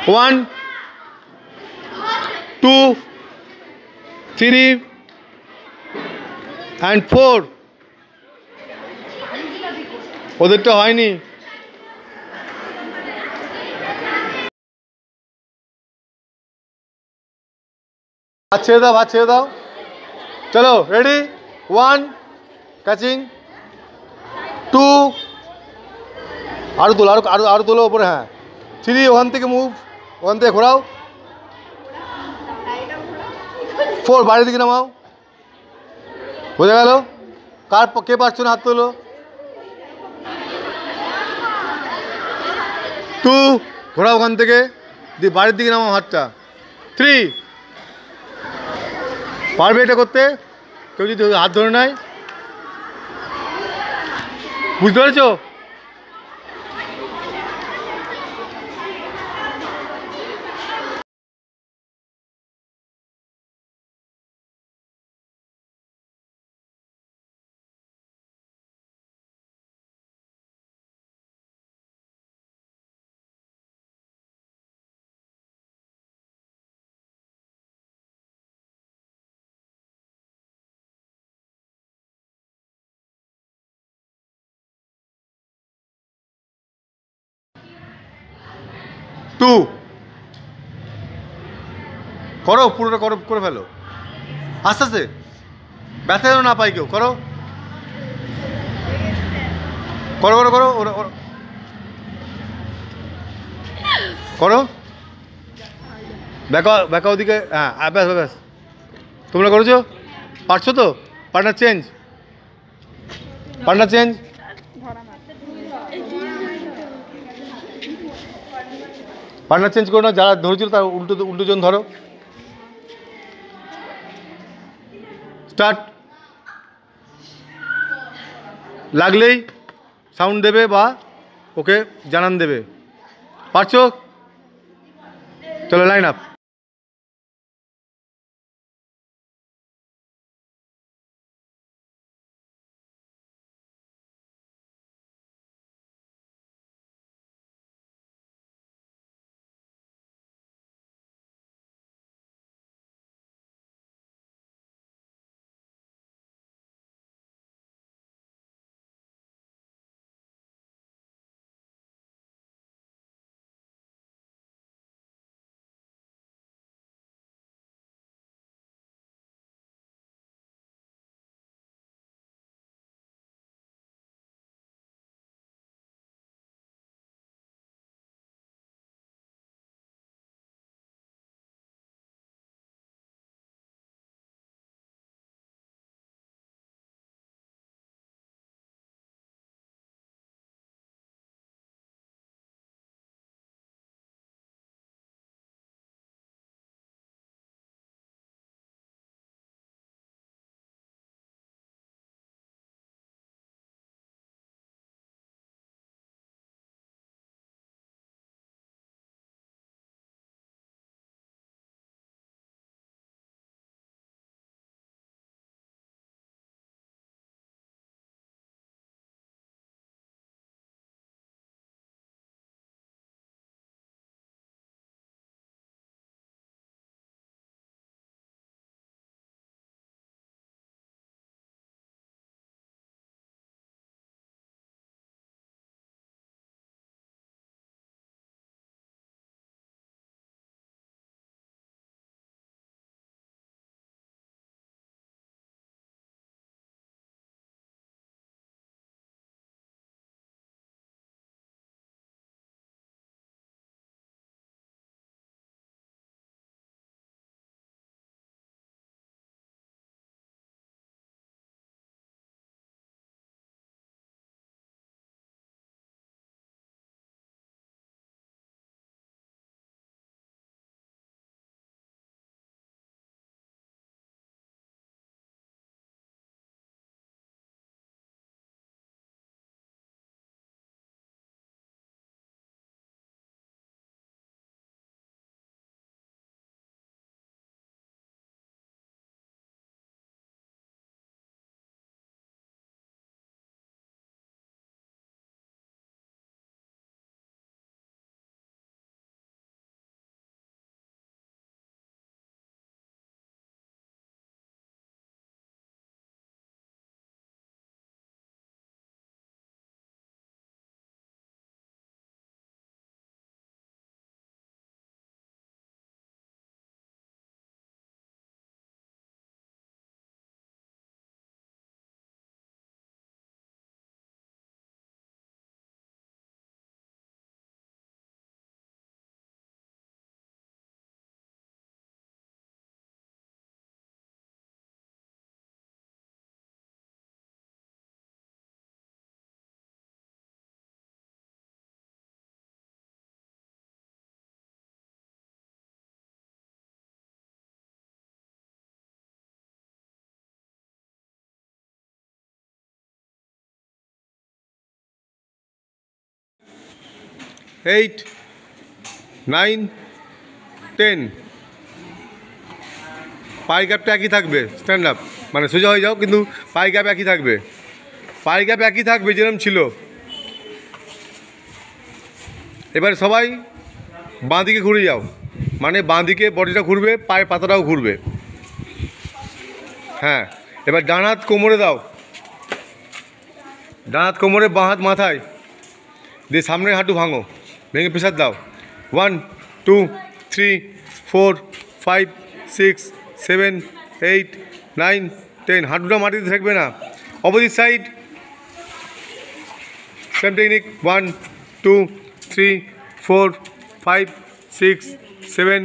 1 2 3 and 4 ওদেরটা হয়নি। ভাত ছেড়ে দাও চলো রেডি 1 ক্যাচিং 2 আরো তোলো আরো তোলো ওপরে হ্যাঁ 3 ওখান থেকে মুভ ওখান থেকে ঘোরাও 4 বাইরের দিকে নামাও বোঝা গেল কে পারছো না হাত তোলো 2 ঘোরাও ওখান থেকে দিয়ে বাড়ির দিকে নামাও হাতটা 3 পারবে এটা করতে কেউ যদি হাত ধরে নেয় বুঝতে পেরেছো টু করো পুরোটা করে ফেলো আস্তে আস্তে ব্যথা যেন না পাই কেউ করো করো করো করো করো ব্যাকা ওদিকে হ্যাঁ ব্যাস ব্যাস তোমরা করেছো পারছো তো পার্টনার চেঞ্জ পার্টনার চেঞ্জ করো না যারা ধরেছিল তার উল্টো জন ধরো স্টার্ট লাগলেই সাউন্ড দেবে বা ওকে জানান দেবে পারছো চলো লাইন আপ 8 9 10 পাই গ্যাপটা একই থাকবে, স্ট্যান্ড আপ মানে সোজা হয়ে যাও, কিন্তু পাই গ্যাপ একই থাকবে, পাই গ্যাপ একই থাকবে যেরকম ছিল। এবার সবাই বাঁ দিকে ঘুরে যাও, মানে বাঁ দিকে বডিটা ঘুরবে, পায়ের পাতাটাও ঘুরবে। হ্যাঁ, এবার ডান হাত কোমরে দাও, ডান হাত কোমরে, বাঁ হাত মাথায় দিয়ে সামনের হাঁটু ভাঙো, ভেঙে প্রেসার দাও। 1 2 3 4 5 6 7 8 9 10। হাঁটুটা মাটিতে থাকবে না। Opposite side, same technique. 1 2 3 4 5 6 7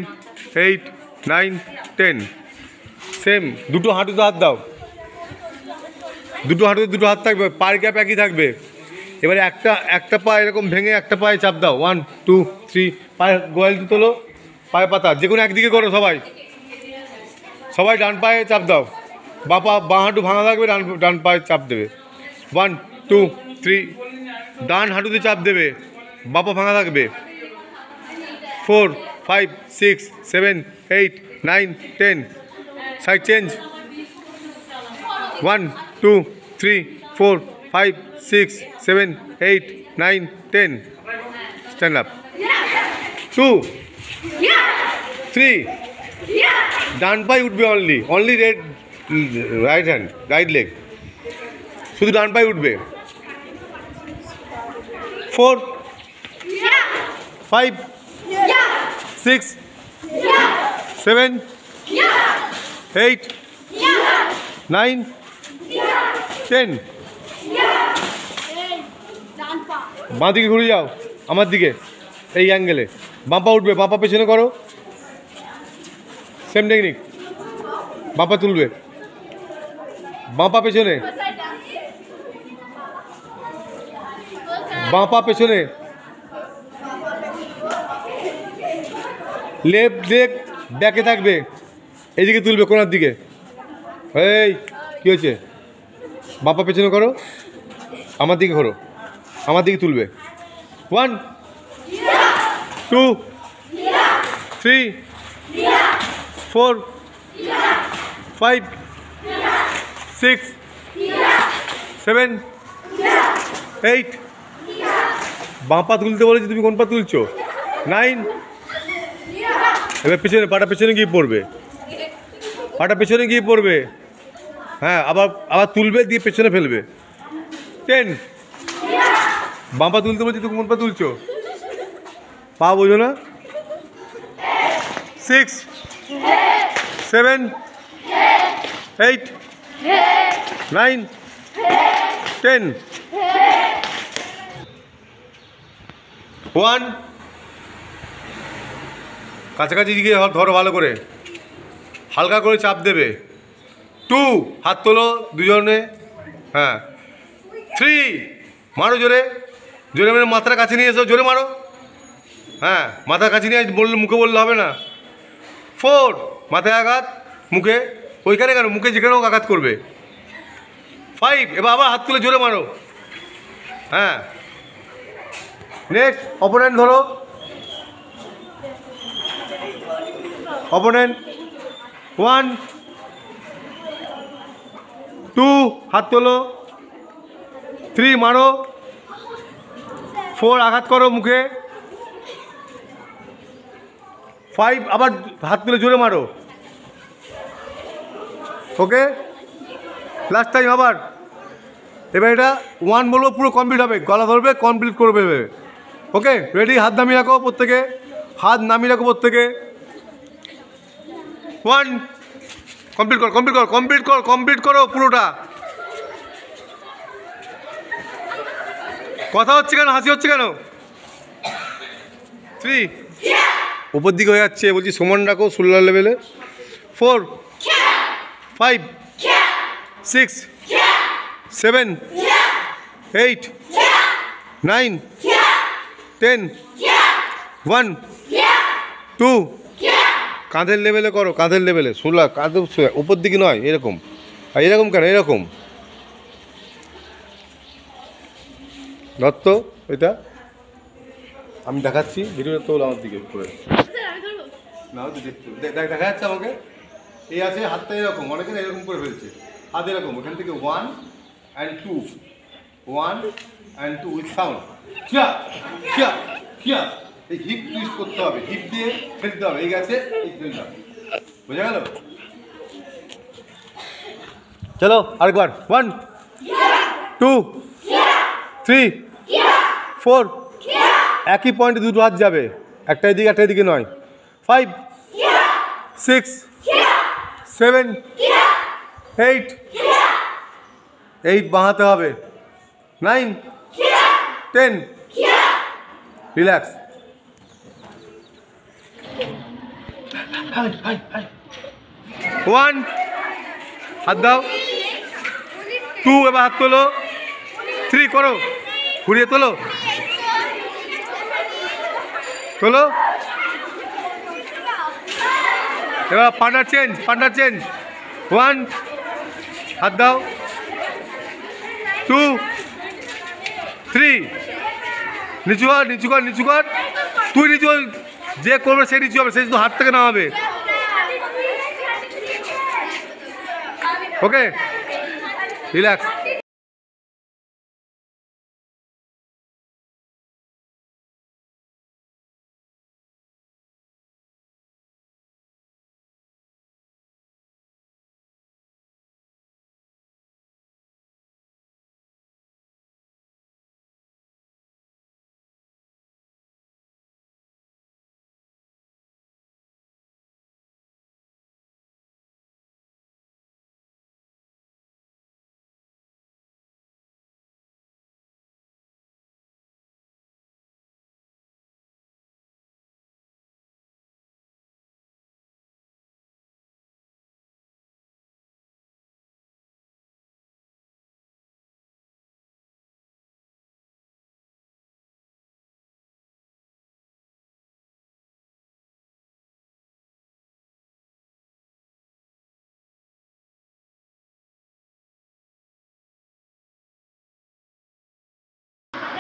8 9 10। Same, দুটো হাঁটুতে হাত দাও, দুটো হাঁটুতে দুটো হাত থাকবে, পায়ের গ্যাপ একই থাকবে। এবারে একটা পা এরকম ভেঙে একটা পায়ে চাপ দাও। 1 2 3, পায়ে গোয়ালটি তোলো, পায়ে পাতা যে কোনো একদিকে করো। সবাই ডান পায়ে চাপ দাও, বাঁ হাঁটু ভাঙা থাকবে, ডান পায়ে চাপ দেবে। 1 2 3, ডান হাঁটুতে চাপ দেবে, বাঁ পা ভাঙা থাকবে। 4 5 6 7 8 9 10। Side change. 1 2 3 4 5 6 7 8 9 10। Stand up. 2 3, ডান পায়ে উঠবে, only right hand, right leg, শুধু ডান পায়ে উঠবে। 4 5 6 7 8 9 10। বাঁ দিকে ঘুরে যাও, আমার দিকে, এই অ্যাঙ্গেলে বাঁ পা উঠবে, বাঁ পা পেছনে করো, সেম টেকনিক। বাঁ পা তুলবে, বাঁ পা পেছনে, বাঁ পা পেছনে, লেফট লেগ ব্যাকে থাকবে, এইদিকে তুলবে, কোনার দিকে। এই কী হয়েছে? বাঁ পা পেছনে করো, আমার দিকে ঘোরো, আমার দিকে তুলবে। 1 2 3 4 5 6 7 8। বাঁ পা তুলতে বলেছি, তুমি কোন পা তুলছো? 9। এবার পেছনে, পাটা পেছনে গিয়ে পড়বে, পাটা পেছনে গিয়ে পড়বে। হ্যাঁ, আবার তুলবে, দিয়ে পেছনে ফেলবে। 10। বাঁ পা তুলতে বলছি, তুমি কোন পা তুলছো? পা বোঝো না? 6 7 8 9 10। 1, কাছাকাছি গিয়ে ধরো ভালো করে, হালকা করে চাপ দেবে। 2, হাত তোলো দুজনে। হ্যাঁ। 3, মারো জোরে, জোরে মেরে মাথার কাছে নিয়ে এসো, জোরে মারো। হ্যাঁ, মাথার কাছে নিয়ে বললে, মুখে বললে হবে না। 4, মাথায় আঘাত, মুখে, ওইখানে কেন, মুখে যেখানেও আঘাত করবে। 5, এবার আবার হাত তুলে জোরে মারো। হ্যাঁ। নেক্সট, অপোনেন্ট ধরো, অপোনেন্ট। 1 2, হাত তোলো। 3, মারো। 4, আঘাত করো মুখে। 5, আবার হাত তুলে জোরে মারো। ওকে, লাস্ট টাইম আবার। এবার এটা 1 বলবো, পুরো কমপ্লিট হবে, গলা ধরবে, কমপ্লিট করবে। ওকে, রেডি? হাত নামিয়ে রাখো প্রত্যেকে, হাত নামিয়ে রাখো প্রত্যেকে। 1, কমপ্লিট করো, কমপ্লিট করো, কমপ্লিট করো, কমপ্লিট করো পুরোটা। কথা হচ্ছে কেন, হাসি হচ্ছে কেন? 3, উপর দিকে হয়ে যাচ্ছে, বলছি সমান রাখো, শোল্ডার লেভেলে। 4 5 6 7 8 9 10। 1 2, কাঁধের লেভেলে করো, কাঁধের লেভেলে, শোলা কাঁধে, উপর দিকে নয়, এরকম। আর এরকম কেন, এরকম দত্ত, এটা আমি দেখাচ্ছি ভিডিওটা তোল আমার দিকে করে না দেখা যাচ্ছে আমাকে এই আছে হাতটা এরকম অনেকে এরকম করে ফেলছে হাত এরকম ওখান থেকে 1 and 2 1 and 2 উইথ সাউন্ড খিয়া খিয়া খিয়া এই হিপ টুইস্ট করতে হবে হিপ দিয়ে ফেলতে হবে এই গেছে এই ফেলতে বোঝা গেল চলো আরেকবার 1 2 3 4 একই পয়েন্টে দুটো হাত যাবে একটাই দিকে নয় 5 6 7 8 8 বাঁহাতে হবে 9 10 রিল্যাক্স 1 হাত দাও 2 এবার হাত তোলো 3 করো ঘুরিয়ে তোলো তোলো এবার পার্টনার চেঞ্জ 1 হাত দাও 2 3 নিচু কর তুই নিচু যে করবে সে নিচু হবে সে শুধু হাত থেকে নামাবে ওকে রিল্যাক্স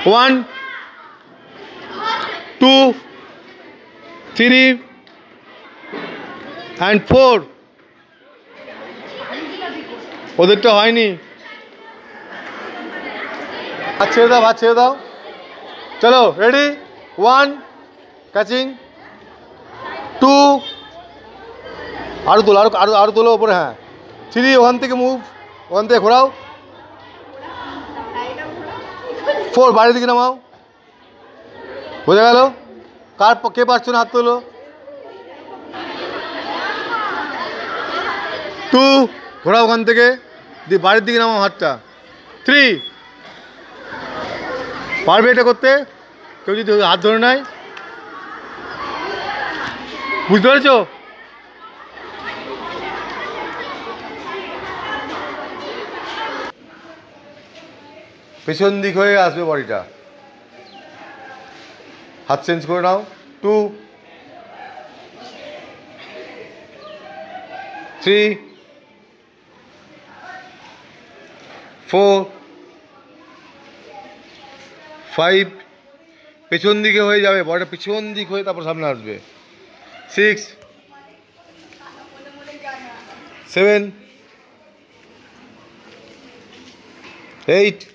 One, 2, 3 and 4 ওদেরটা হয়নি ভাত ছেড়ে দাও চলো রেডি 1 ক্যাচিং 2 আরো তোলো ওপরে হ্যাঁ 3 ওখান থেকে ঘোরাও 4 বাইরের দিকে নামাও বোঝা গেল কে পারছো না হাত তোলো 2 ঘোরাও ওখান থেকে দিয়ে বাইরের দিকে নামাও হাতটা 3 পারবে এটা করতে কেউ যদি হাত ধরে নেয় বুঝতে পেরেছো পেছন দিক হয়ে আসবে বডিটা হাত চেঞ্জ করে নাও 2 3 4 5 পেছন দিকে হয়ে যাবে বডিটা পেছন দিক হয়ে তারপর সামনে আসবে 6 7 8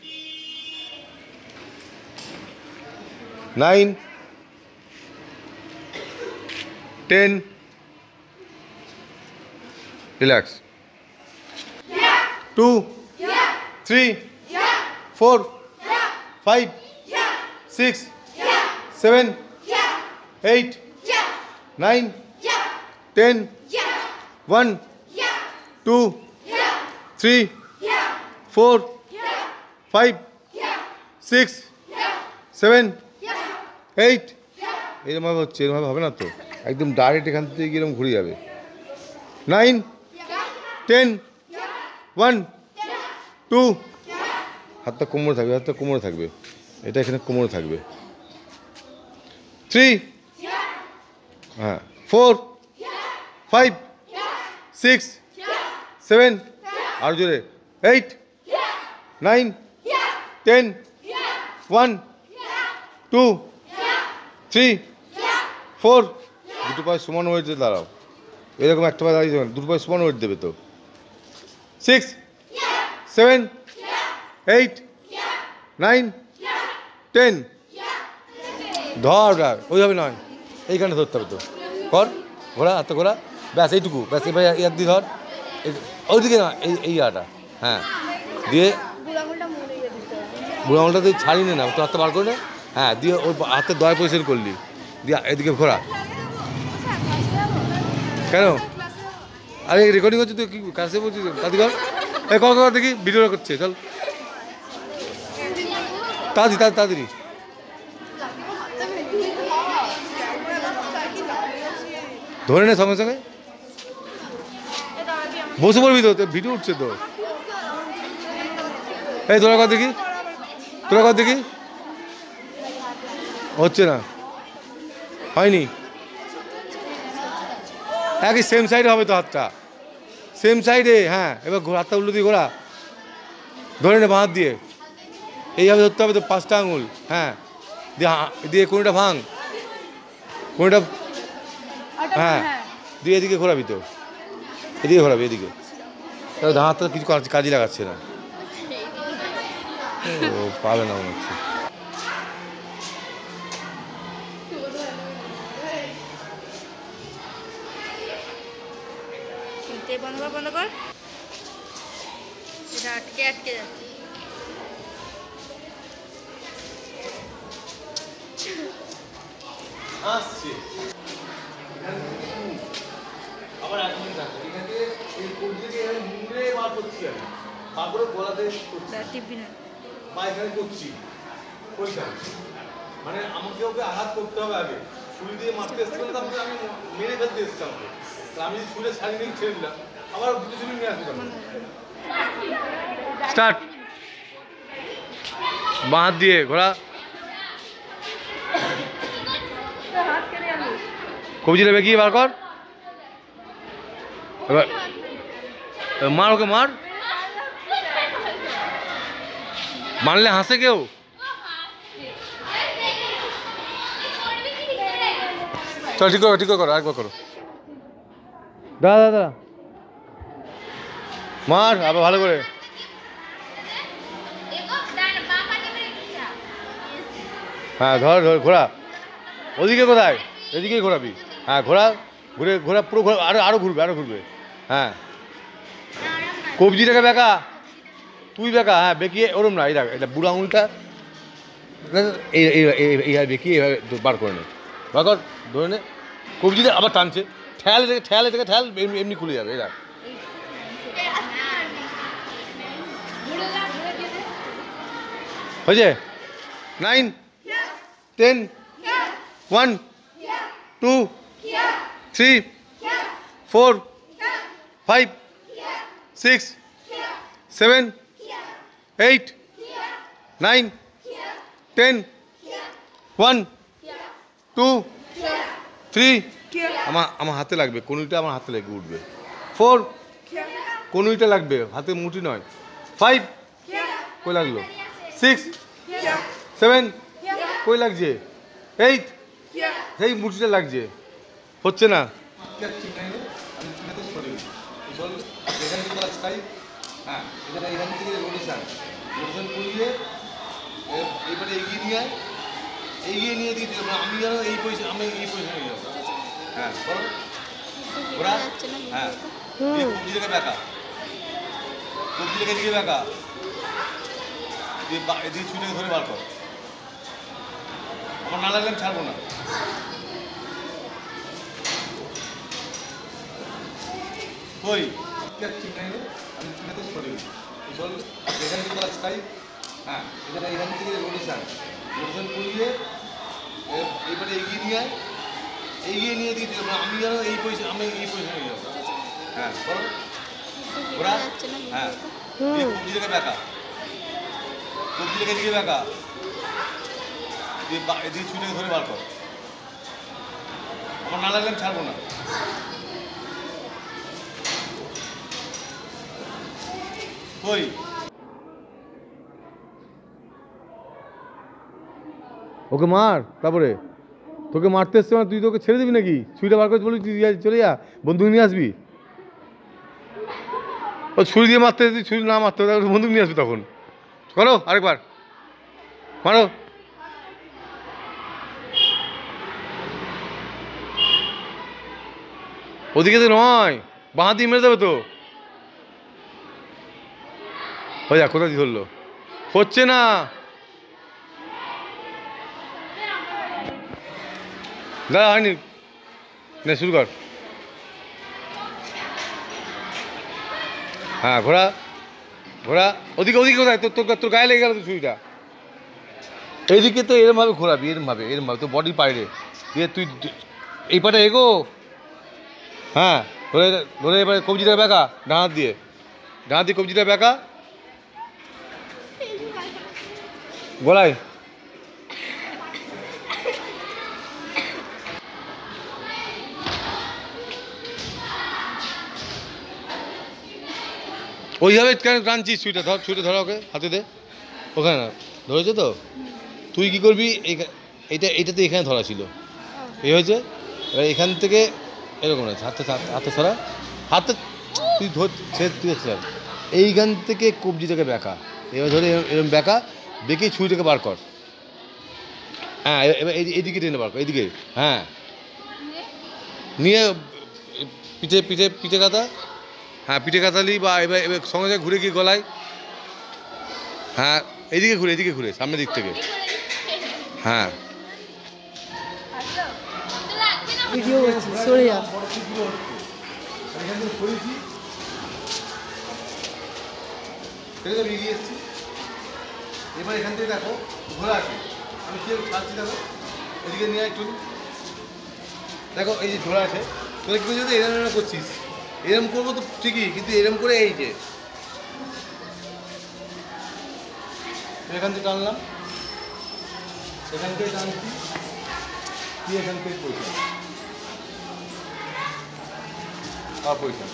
9 10 রিল্যাক্স 2 3 4 5 6 7 8 9 10 1 2 3 4 5 6 7 8 এরকমভাবে হচ্ছে এরকমভাবে হবে না তো একদম ডাইরেক্ট এখান থেকে এরকম ঘুরে যাবে 9 10 1 2 হাতটা কোমরে থাকবে এটা এখানে কোমরে থাকবে 3 হ্যাঁ 4 5 6 7 আর জোরে 8 9 10 1 2 3 4 দুটো পায়ে সমান ওয়েট দিয়ে দাঁড়াও, এরকম একটা পায়ে দাঁড়িয়ে যাবেন, দুটো পায়ে সমান ওয়েট দেবে তো। 6 7 8 9 10 ধর ওইভাবে নয়, এইখানে ধরতে হবে তো, কর ঘোরা হাতে ঘোরা, ব্যাস এইটুকু, ব্যাস এবার ইয়ার দিয়ে ধর, ওইদিকে না এই আটা, হ্যাঁ দিয়ে বুড়ো আঙুলটা তুই ছাড়ি নে না, তোর হাতে বার করে নে, হ্যাঁ দিয়ে ওই হাতে 10 পজিশন করলি, দিয়ে এদিকে ঘোরা। কেন আরে রেকর্ডিং হচ্ছে, তুই কি কাছে বলছিস তাড়াতাড়ি কর, এই কর কর দেখি, ভিডিওটা করছে, চল তাড়াতাড়ি তাড়াতাড়ি। ধরে নে সঙ্গে সঙ্গে, বসে পড়বি তো, ভিডিও উঠছে তো। এই তোরা কর দেখি, তোরা কর দেখি, হচ্ছে না, হয়নি, একই সেম সাইডে হবে তো, হাতটা সেম সাইডে, হ্যাঁ এবার হাতটা উল্টো দিয়ে ঘোরা, ধরে নে বাঁ হাত দিয়ে, এইভাবে ধরতে হবে তো 5টা আঙুল, হ্যাঁ দিয়ে দিয়ে কোনটা ভাঙ, কোনটা, হ্যাঁ দিয়ে এদিকে ঘোরাবি তো, এদিকে ঘোরাবি এদিকে, তাহলে হাতটা কিছু কাজে লাগাচ্ছে না, ও পাবে না মনে হচ্ছে। বন্ধ কর, এটা আটকে আটকে যাচ্ছে। আসছে আবার এক মিনিট আছে, এখানে এই কোড থেকে মুড়ে বার করছি আমি, তারপরে গলাতে টিপি না, বা এখানে করছি ওইখানে, মানে আমাকে ওকে আঘাত করতে হবে আগে, ছুরি দিয়ে মারতে এসেছিলাম, তারপরে আমি মেরে ফেলতে এসেছিলাম ওকে, আমি যদি ছুরি ছাড়ি নিয়ে ছেড়ে দিলাম, আবার দুটো ছুরি নিয়ে আসতে পারবো। স্টার্ট, বাঁ হাত দিয়ে ঘোরা, কবজি নেবে কি বার কর, এবার মার ওকে মার, মারলে হাসে কেউ, চল ঠিক করো ঠিক করো, একবার করো, দাঁড়া দাঁড়া দাঁড়া, মার আবার ভালো করে, হ্যাঁ ধর ধর ঘোরা, ওদিকে কোথায়, এদিকেই ঘোরাবি, হ্যাঁ ঘোরা, ঘুরে ঘোরা পুরো ঘোরা, আরো ঘুরবে আরো ঘুরবে, হ্যাঁ কবজিটাকে বেঁকা, তুই বেঁকা, হ্যাঁ বেঁকিয়ে ওরম না, এই দেখ এটা বুড়ো আঙুলটা এইভাবে বেঁকিয়ে এইভাবে বার করে নে, বার কর, ধরে নে, কবজিটা আবার টানছে, ঠেল এটাকে ঠেল, এমনি খুলে যাবে, এই দেখ হয়েছে, 9 10 1 2 3 4 5 6 7 8 9 10 1 2 3 আমার হাতে লাগবে, কনুইটা আমার হাতে লেগে উঠবে, 4 কনুইটা লাগবে, হাতে মুঠি নয়, 5 কই লাগলো, 6 7 কই লাগছে, 8 সেই মুঠিটা লাগছে, হচ্ছে না, হ্যাঁ এটা এখান থেকে রোটেশন করিয়ে এবারে এগিয়ে নিয়ে দিতে, আমি যেন এই পয়সা, আমি এই পয়সায় যাবো, হ্যাঁ বলো ওরা, হ্যাঁ কবজিটাকে বেঁকা, কবজিটাকে দিকে বেঁকা, দিয়ে ছুটাকে ধরে বার কর, আমার না লাগলে আমি ছাড়বো না, কই ঠিক নাই রে, আমি তো সরি চল এখান থেকে রাস্তাই, হ্যাঁ এটা এখান থেকে রোটেশন করিয়ে এবারে এগিয়ে নিয়ে দিতে, আমি যেন এই পয়সা, আমি এই পয়সা নিয়ে যাবো, হ্যাঁ বলো ওরা, হ্যাঁ কবজিটাকে বেঁকা, কবজিটাকে দিকে বেঁকা, দিয়ে ছুটাকে ধরে বার কর, আমার না লাগলে আমি ছাড়বো না, কই ওকে মার, তারপরে তোকে মারতে এসছে মানে তুই তোকে ছেড়ে দিবি নাকি? ছুরিটা বার করে বলি তুই চলে যা, বন্দুক নিয়ে আসবি। ও ছুরি দিয়ে মারতে, তুই ছুরি না মারতে বন্দুক নিয়ে আসবি তখন। করো আরেকবার, মারো। ওদিকে তো নয়, বাঁ দিয়ে মেরে দেবে তো। ওই যা কোথায় ধরলো, হচ্ছে না। দাদা হয়নি, নে শুরু কর। হ্যাঁ ঘোড়া ঘোড়া, ওদিকে ওদিকে কোথায়, তোর তোর তোর গায়ে লেগে গেল তো ছুরিটা। এইদিকে তো এরমভাবে ঘোরাবি, এরমভাবে এরমভাবে তোর বডির বাইরে দিয়ে তুই এই পাটা এগো। হ্যাঁ ধরে ধরে এবারে কবজিটা বেঁকা, ডান হাত দিয়ে, ডান হাত দিয়ে কবজিটা বেঁকা, গলায়। ওইভাবে কেন টানছিস ছুরিটা? ধর ছুরিটা, ধরা ওকে হাতে দে, ওখানে না ধরেছে তো। তুই কী করবি, এইটা এইটাতে এখানে ধরা ছিল, এই হয়েছে। এবার এখান থেকে এরকম আছে, হাতে হাতে সরা, হাতে তুই ধর, তুই এইখান থেকে কবজিটাকে বেঁকা, এবার ধরে এরকম বেঁকা, বেঁকে ছুরিটাকে বার কর। হ্যাঁ এবার এইদিকে টেনে বার কর, এইদিকে। হ্যাঁ নিয়ে পিঠে পিঠে পিঠে কাতা, হ্যাঁ পিঠে কাতালি, বা এবার এবার সঙ্গে সঙ্গে ঘুরে গিয়ে গলায়। হ্যাঁ এদিকে ঘুরে সামনের দিক থেকে। হ্যাঁ ভিডিও করছি, সরে যা। এবার এখান থেকে দেখো ঘোরা আছে, আমি কি ছাড়ছি দেখো, এদিকে নিয়ে একটু দেখো, এই যে ঘোরা আছে, তোরা কি যদি এরম এরম করছিস, এরম করবো তো ঠিকই, কিন্তু এরম করে এই যে এখান থেকে টানলাম, এখান থেকে টানছি, কি এখান থেকে পয়সা আর পয়সা,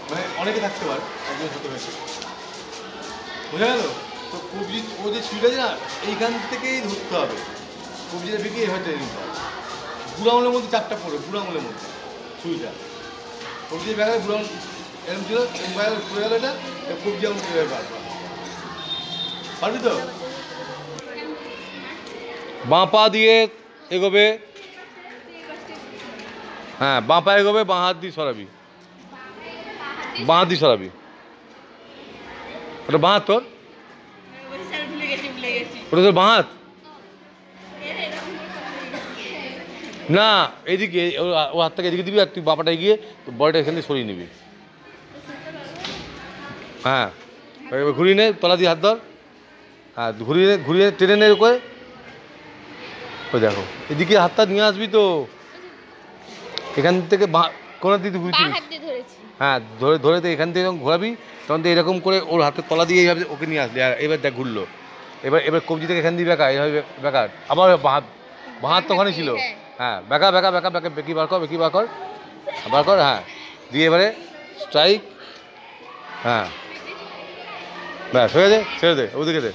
মানে অনেকে থাকতে পারে, একজন হতে হয়েছে, বোঝা গেল তো। কবজি ও যে ছুরিটা আছে না, এইখান থেকেই ধরতে হবে, কবজিটা বেঁকে হয়তো নিতে হবে। বুড়ো আঙুলের মধ্যে চাপটা পড়বে, বুড়ো আঙুলের মধ্যে ছুরিটা, কবজি বেঁকালে বুড়ো আঙুল এরকম ছিল, পড়ে গেল, এটা কবজি আঙুল কীভাবে পারবে, পারবি তো? বাঁ পা দিয়ে এগোবে, হ্যাঁ বাঁ পা এগোবে, বাঁ হাত দিয়ে সরাবি, বাঁ হাত দিয়ে সরাবি, ওটা বাঁ হাত তোর, ওটা তোর বাঁ হাত না, এইদিকে ও হাতটাকে এদিকে দিবি, আর তুই বাপাটা এগিয়ে বডিটা এখান থেকে সরিয়ে নিবি। হ্যাঁ এবার ঘুরিয়ে নে, তলা দিয়ে হাত ধর, হ্যাঁ ঘুরিয়ে টেনে নে করে। ওই দেখো এদিকে হাতটা নিয়ে আসবি তো, এখান থেকে কোন দিকে ঘুরছিস, হ্যাঁ ধরে ধরে তো এখান থেকে যখন ঘোরাবি তখন তো এরকম করে ওর হাতের তলা দিয়ে এইভাবে ওকে নিয়ে আসলি। আর এবার দেখ ঘুরলো, এবার কবজি থেকে এখান দিয়ে বেঁকা, এইভাবে বেঁকা, আবার বাঁ হাত তো ওখানে ছিল। হ্যাঁ বেঁকা বেঁকা বেঁকা বেঁকা, বেঁকি বার কর, বেঁকি বার কর, বার কর, হ্যাঁ দিয়ে এবারে স্ট্রাইক। হ্যাঁ ব্যাস হয়ে যায়, ছেড়ে দে, ওদিকে দে।